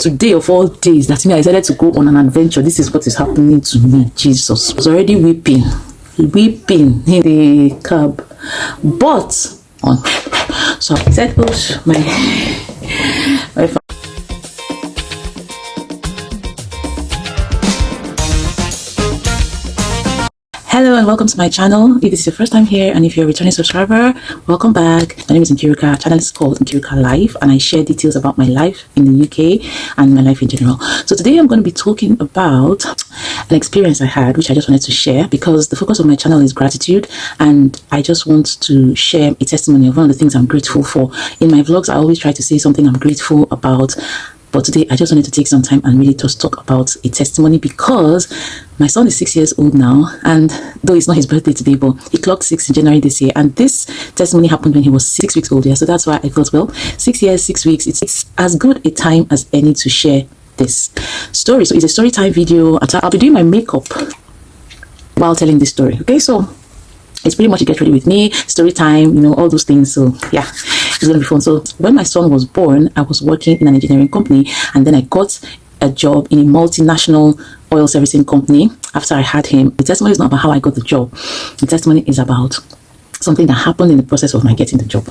Today of all days that me I decided to go on an adventure. This is what is happening to me. Jesus, I was already weeping in the cab, but so I said, oh, my Hello and welcome to my channel. If this is your first time here and if you're a returning subscriber, welcome back. My name is Nkirika. Channel is called Nkirika Life and I share details about my life in the UK and my life in general. So today I'm going to be talking about an experience I had which I just wanted to share because the focus of my channel is gratitude and I just want to share a testimony of one of the things I'm grateful for. In my vlogs I always try to say something I'm grateful about. But today, I just wanted to take some time and really just talk about a testimony because my son is 6 years old now. And though it's not his birthday today, but he clocked 6 in January this year. And this testimony happened when he was 6 weeks old. Yeah, so that's why I thought, well, 6 years, 6 weeks, it's as good a time as any to share this story. So it's a story time video. I'll be doing my makeup while telling this story. Okay, so it's pretty much a get ready with me, story time, you know, all those things. So yeah, it's gonna be fun. So when my son was born, I was working in an engineering company and then I got a job in a multinational oil servicing company after I had him. The testimony is not about how I got the job. The testimony is about something that happened in the process of my getting the job.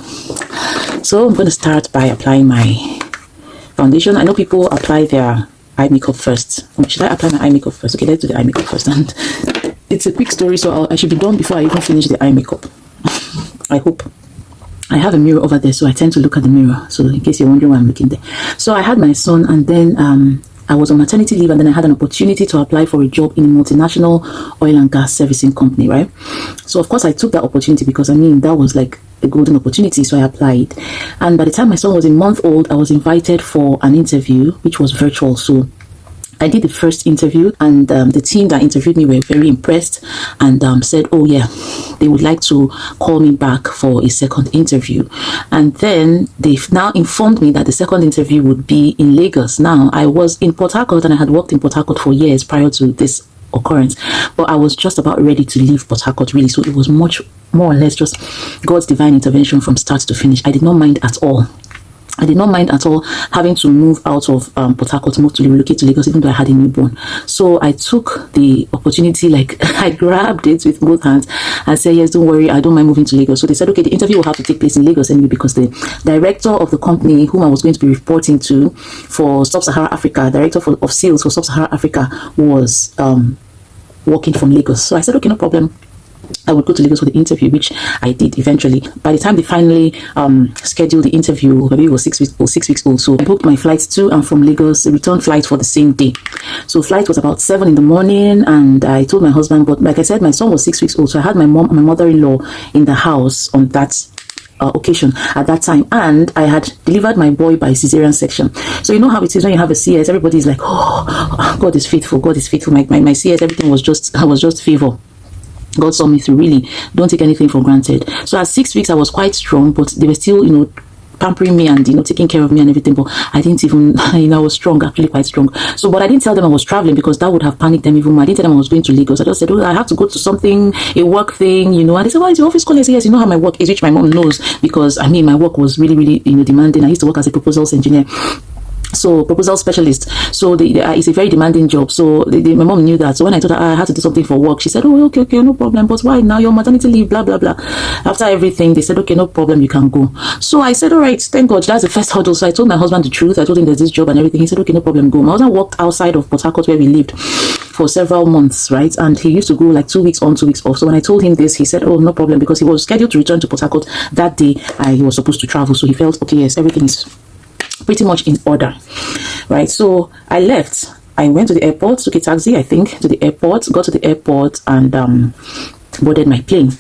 So I'm going to start by applying my foundation. I know people apply their eye makeup first. Should I apply my eye makeup first? Okay, let's do the eye makeup first. And it's a quick story, so I should be done before I even finish the eye makeup. I hope. I have a mirror over there, so I tend to look at the mirror. So in case you're wondering why I'm looking there. So I had my son and then I was on maternity leave and then I had an opportunity to apply for a job in a multinational oil and gas servicing company, right? So of course I took that opportunity because I mean, that was like a golden opportunity. So I applied. And by the time my son was a month old, I was invited for an interview, which was virtual. So I did the first interview and the team that interviewed me were very impressed and said, oh yeah, they would like to call me back for a second interview. And then they've now informed me that the second interview would be in Lagos. Now, I was in Port Harcourt and I had worked in Port Harcourt for years prior to this occurrence, but I was just about ready to leave Port Harcourt really. So it was much more or less just God's divine intervention from start to finish. I did not mind at all. I did not mind at all having to move out of Port Harcourt, move to relocate to Lagos, even though I had a newborn. So I took the opportunity, like I grabbed it with both hands and said, yes, don't worry, I don't mind moving to Lagos. So they said, okay, the interview will have to take place in Lagos anyway, because the director of the company whom I was going to be reporting to for Sub-Saharan Africa, director of sales for Sub-Saharan Africa was working from Lagos. So I said, okay, no problem. I would go to Lagos for the interview, which I did eventually. By the time they finally scheduled the interview, maybe it was 6 weeks old. So I booked my flights to and from Lagos, a return flight for the same day. So flight was about 7 in the morning, and I told my husband, but like I said, my son was 6 weeks old, so I had my mom and my mother-in-law in the house on that occasion at that time, and I had delivered my boy by cesarean section. So you know how it is when you have a CS, everybody's like, oh, God is faithful, God is faithful. My CS, everything was just favor. God saw me through, really. Don't take anything for granted. So at 6 weeks, I was quite strong, but they were still, you know, pampering me and, you know, taking care of me and everything. But I didn't even, you know, I was strong, actually quite strong. So, but I didn't tell them I was traveling because that would have panicked them even more. I didn't tell them I was going to Lagos. I just said, oh, I have to go to something, a work thing, you know. And they said, well, is your office calling? I said, yes, you know how my work is, which my mom knows because, I mean, my work was really, really, you know, demanding. I used to work as a proposals engineer. So proposal specialist, so it's a very demanding job. So my mom knew that. So when I told her I had to do something for work, she said, oh, okay, no problem, but why now? Your maternity leave, blah blah blah. After everything, they said, okay, no problem, you can go. So I said, all right, thank God, that's the first hurdle. So I told my husband the truth. I told him there's this job and everything. He said, okay, no problem, go. My husband worked outside of Port Harcourt where we lived for several months, right? And he used to go like 2 weeks on, 2 weeks off. So when I told him this, he said, oh, no problem, because he was scheduled to return to Port Harcourt that day. He was supposed to travel, so he felt, okay, yes, everything is pretty much in order, right? So I left. I went to the airport, took a taxi, I think, to the airport, got to the airport and boarded my plane.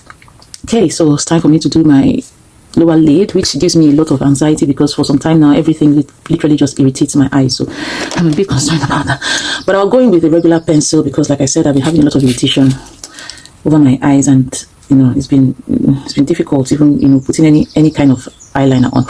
Okay, so it's time for me to do my lower lid, which gives me a lot of anxiety because for some time now, everything literally just irritates my eyes. So I'm a bit concerned about that. But I'll go in with a regular pencil because, like I said, I've been having a lot of irritation over my eyes and, you know, it's been difficult even, you know, putting any kind of eyeliner on.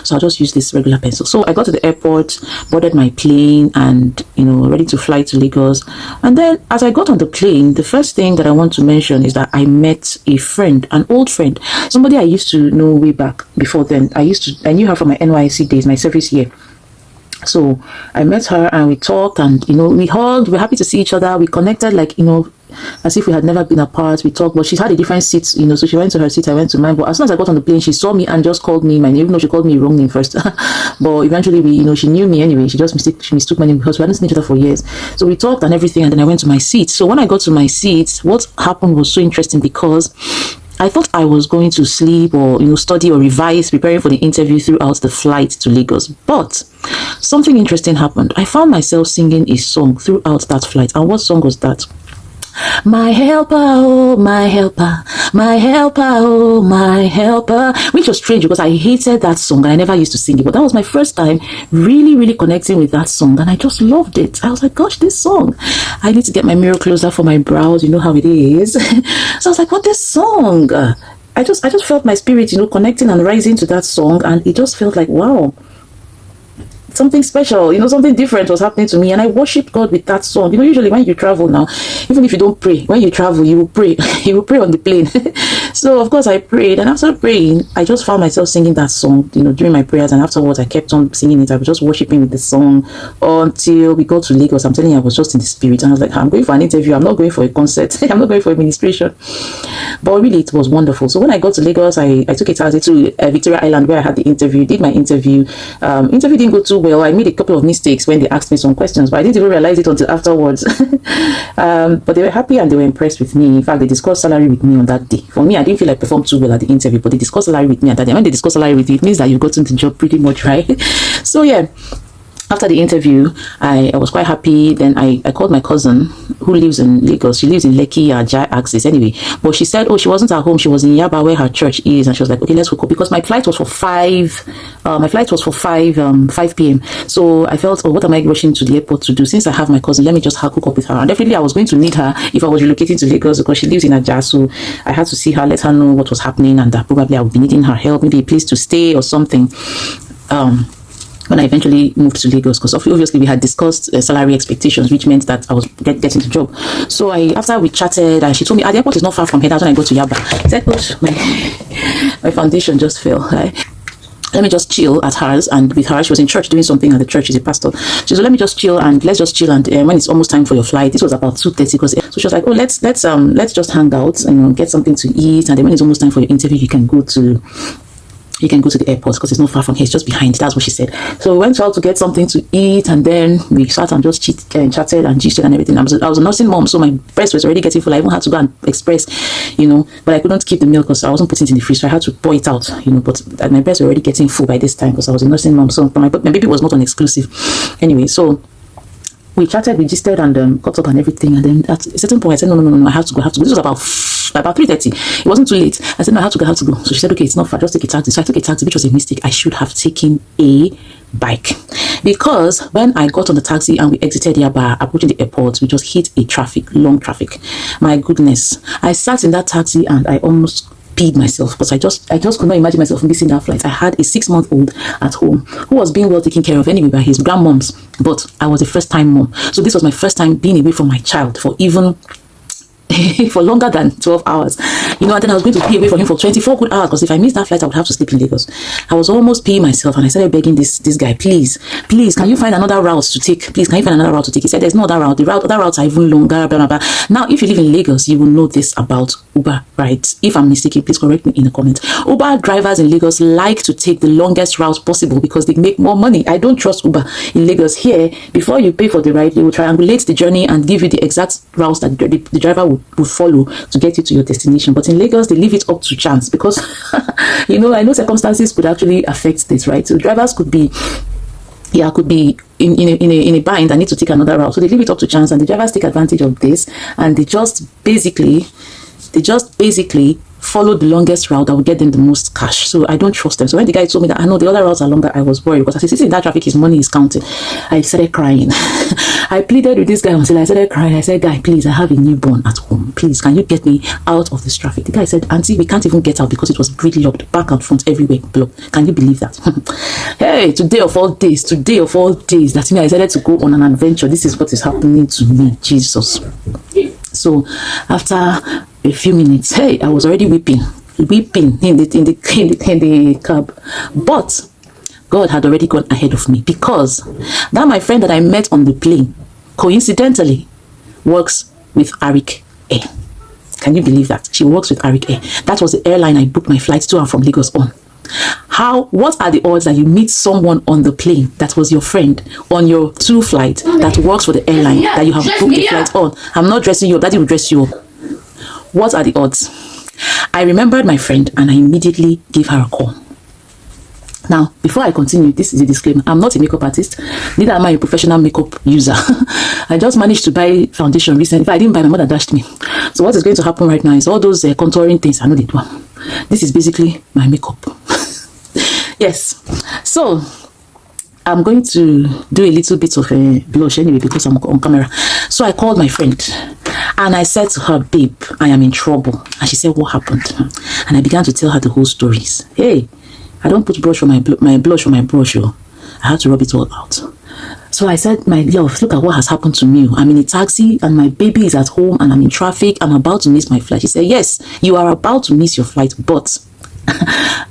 So I'll just use this regular pencil. So I got to the airport, boarded my plane and, you know, ready to fly to Lagos. And then as I got on the plane, the first thing that I want to mention is that I met a friend, an old friend, somebody I used to know way back before then. I knew her from my NYSC days, my service year. So I met her and we talked, and we hugged, we were happy to see each other, we connected like as if we had never been apart. We talked, but she had a different seat, so she went to her seat, I went to mine. But as soon as I got on the plane, she saw me and just called me my name, even though she called me wrong name first. But eventually she knew me anyway. She mistook my name because we hadn't seen each other for years. So we talked and everything, and then I went to my seat. So when I got to my seat, what happened was so interesting, because I thought I was going to sleep or study or revise, preparing for the interview throughout the flight to Lagos. But something interesting happened. I found myself singing a song throughout that flight. And what song was that? My helper, oh my helper, my helper, oh my helper. Which was strange because I hated that song and I never used to sing it. But that was my first time really, really connecting with that song, and I just loved it. I was like, gosh, this song. I need to get my mirror closer for my brows. You know how it is. So I was like, what, this song? I just felt my spirit, connecting and rising to that song, and it just felt like, wow, something special, something different was happening to me, and I worshiped God with that song. Usually when you travel now, even if you don't pray, when you travel, you will pray. You will pray on the plane. So of course I prayed, and after praying, I just found myself singing that song, during my prayers, and afterwards I kept on singing it. I was just worshiping with the song until we got to Lagos. I'm telling you, I was just in the spirit, and I was like, I'm going for an interview, I'm not going for a concert. I'm not going for administration. But really, it was wonderful. So when I got to Lagos, I took a taxi to Victoria Island, where I had the interview, did my interview. Interview didn't go too well. I made a couple of mistakes when they asked me some questions, but I didn't even realize it until afterwards. But they were happy and they were impressed with me. In fact, they discussed salary with me on that day. For me, I didn't feel like I performed too well at the interview, but they discussed salary with me at that day. When they discuss salary with you, it means that you've gotten the job pretty much, right? So yeah. After the interview, I was quite happy. Then I called my cousin who lives in Lagos. She lives in Lekki, Ajah axis anyway. But she said, she wasn't at home. She was in Yaba, where her church is. And she was like, okay, let's hook up. Because my flight was for 5 p.m. So I felt, what am I rushing to the airport to do? Since I have my cousin, let me just hook up with her. And definitely I was going to need her if I was relocating to Lagos, because she lives in Ajah. So I had to see her, let her know what was happening, and that probably I would be needing her help, maybe a place to stay or something. When I eventually moved to Lagos, because obviously we had discussed salary expectations, which meant that I was getting the job. So after we chatted, and she told me, the airport is not far from here. That's when I go to Yaba. I said, my foundation just fell. Right? Let me just chill at hers. And with her, she was in church doing something at the church. She's a pastor. She said, let me just chill, and let's just chill. And when it's almost time for your flight, this was about 2:30. So she was like, let's just hang out and get something to eat. And then when it's almost time for your interview, you can go to the airport, because it's not far from here, it's just behind. That's what she said. So we went out to get something to eat, and then we sat and just chatted and gisted and everything. I was a nursing mom, so my breast was already getting full. I even had to go and express, but I couldn't keep the milk because I wasn't putting it in the fridge, so I had to pour it out, but my breasts were already getting full by this time because I was a nursing mom. So my baby was not on exclusive. Anyway, so we chatted, we gisted, and caught up and everything. And then at a certain point, I said, no, I have to go. This was about 3:30. It wasn't too late. I said, no, I have to go. So she said, okay, it's not far, just take a taxi. So I took a taxi, which was a mistake. I should have taken a bike, because when I got on the taxi and we exited Yaba, approaching the airport, we just hit long traffic. My goodness, I sat in that taxi and I almost peed myself, because I just could not imagine myself missing that flight. I had a 6-month-old at home who was being well taken care of anyway by his grandmoms, but I was a first-time mom. So this was my first time being away from my child for even for longer than 12 hours, and then I was going to be away from him for 24 good hours, because if I missed that flight, I would have to sleep in Lagos. I was almost peeing myself, and I started begging this guy, please, can you find another route to take? Please, can you find another route to take? He said, there's no other route. Other routes are even longer, blah, blah, blah. Now, if you live in Lagos, you will know this about Uber rides. If I'm mistaken, please correct me in the comments. Uber drivers in Lagos like to take the longest route possible because they make more money. I don't trust Uber in Lagos. Here, before you pay for the ride, they will triangulate the journey and give you the exact routes that the driver would follow to get you to your destination. But in Lagos, they leave it up to chance, because I know circumstances could actually affect this, right? So drivers could be in a bind and need to take another route, so they leave it up to chance, and the drivers take advantage of this, and they just basically follow the longest route that will get them the most cash. So I don't trust them. So when the guy told me that I know the other routes are longer, I was worried, because as I sit in that traffic, his money is counted. I started crying. I pleaded with this guy until I started crying. I said, guy, please, I have a newborn at home. Please, can you get me out of this traffic? The guy said, auntie, we can't even get out because it was gridlocked, back and front, everywhere blocked. Can you believe that? Hey, today of all days, that's me. I decided to go on an adventure. This is what is happening to me, Jesus. So after a few minutes, I was already weeping in the cab. But God had already gone ahead of me, because that my friend that I met on the plane, coincidentally, works with Arik Air. Can you believe that? She works with Arik Air. That was the airline I booked my flights to and from Lagos on. What are the odds that you meet someone on the plane that was your friend on your 2 flight that works for the airline that you have booked the flight on? I'm not dressing you up, Daddy will dress you up. What are the odds? I remembered my friend and I immediately gave her a call. Now, before I continue, this is a disclaimer. I'm not a makeup artist, neither am I a professional makeup user. I just managed to buy foundation recently. If I didn't buy, my mother dashed me. So what is going to happen right now is all those contouring things I know they do. This is basically my makeup. Yes. So I'm going to do a little bit of a blush anyway because I'm on camera. So I called my friend and I said to her, babe, I am in trouble. And she said, what happened? And I began to tell her the whole stories. Hey, I don't put blush on my blush on my brush. I have to rub it all out. So I said, my love, look at what has happened to me. I'm in a taxi and my baby is at home and I'm in traffic. I'm about to miss my flight. She said, yes, you are about to miss your flight, but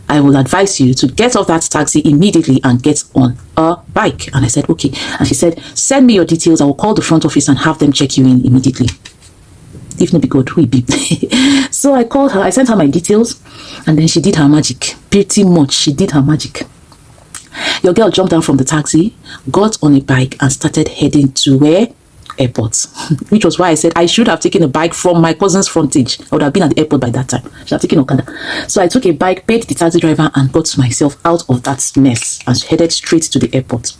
I will advise you to get off that taxi immediately and get on a bike. And I said, okay. And she said, send me your details. I will call the front office and have them check you in immediately. If not be good, we be. So I called her, I sent her my details, and then she did her magic. Pretty much, she did her magic. Your girl jumped down from the taxi, got on a bike, and started heading to where? Airport. Which was why I said I should have taken a bike from my cousin's frontage. I would have been at the airport by that time. I should have taken Okada. So I took a bike, paid the taxi driver, and got myself out of that mess and headed straight to the airport.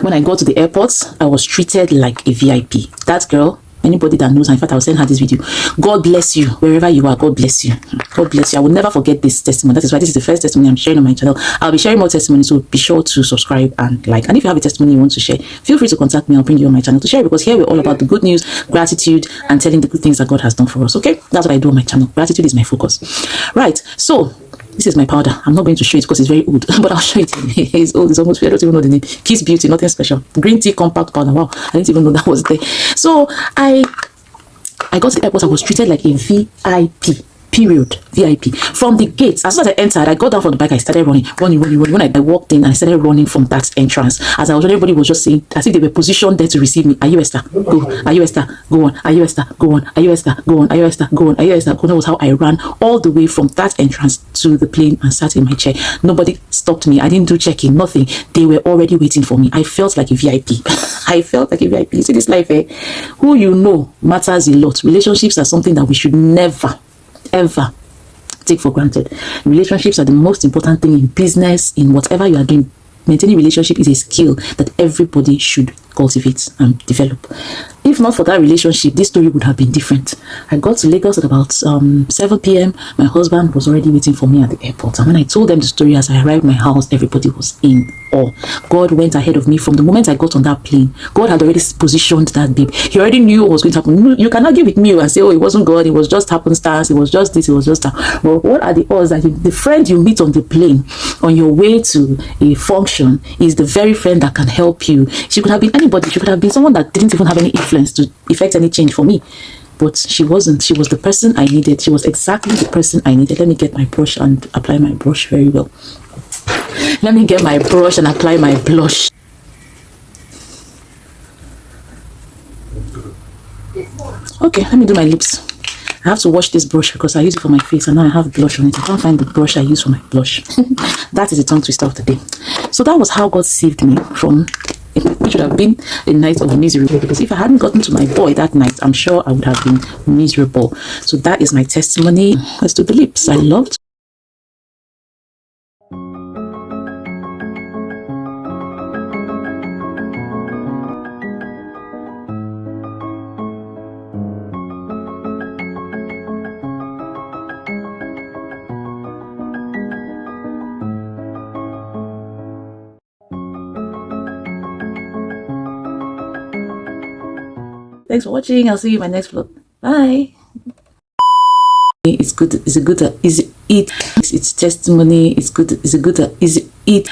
When I got to the airport, I was treated like a VIP. That girl, anybody that knows her, in fact, I'll send her this video. God bless you, wherever you are. God bless you. God bless you. I will never forget this testimony. That is why this is the first testimony I'm sharing on my channel. I'll be sharing more testimonies, so be sure to subscribe and like. And if you have a testimony you want to share, feel free to contact me. I'll bring you on my channel to share, because here we're all about the good news, gratitude, and telling the good things that God has done for us. Okay, that's what I do on my channel. Gratitude is my focus. Right. So this is my powder. I'm not going to show it because it's very old, but I'll show it. It's old. It's almost, I don't even know the name. Kiss Beauty, nothing special. Green tea compact powder. Wow, I didn't even know that was there. So I got to the airport. I was treated like a VIP. Period. VIP. From the gates, as soon as I entered, I got down from the bike. I started running. When I walked in, I started running from that entrance. As I was running, everybody was just saying, as if they were positioned there to receive me. Are you a star? Go. Are you a star? Go on. Are you a star? Go on. Are you a star? Go on. Are you a star? Go on. Are you a star? That was how I ran all the way from that entrance to the plane and sat in my chair. Nobody stopped me. I didn't do checking. Nothing. They were already waiting for me. I felt like a VIP. I felt like a VIP. You see this life, eh? Who you know matters a lot. Relationships are something that we should never ever take for granted. Relationships are the most important thing in business, in whatever you are doing. Maintaining relationship is a skill that everybody should cultivate and develop. If not for that relationship, this story would have been different. I got to Lagos at about 7 p.m. My husband was already waiting for me at the airport. And when I told them the story as I arrived at my house, everybody was in awe. God went ahead of me from the moment I got on that plane. God had already positioned that babe. He already knew what was going to happen. You can argue with me and say, oh, it wasn't God, it was just happenstance, it was just this, it was just that. Well, what are the odds that the friend you meet on the plane on your way to a function is the very friend that can help you? She could have been anybody. She could have been someone that didn't even have any influence to effect any change for me, but she wasn't. She was the person I needed. She was exactly the person I needed. Let me get my brush and apply my brush very well. Let me get my brush and apply my blush. Okay, let me do my lips. I have to wash this brush because I use it for my face and now I have blush on it. I can't find the brush I use for my blush. That is the tongue twister of the day. So that was how God saved me from it should have been a night of misery, because if I hadn't gotten to my boy that night, I'm sure I would have been miserable. So that is my testimony. Let's do the lips. I loved. Thanks for watching. I'll see you in my next vlog. Bye. It's good. It's a good. Is it? It's testimony. It's good. It's a good. Is it?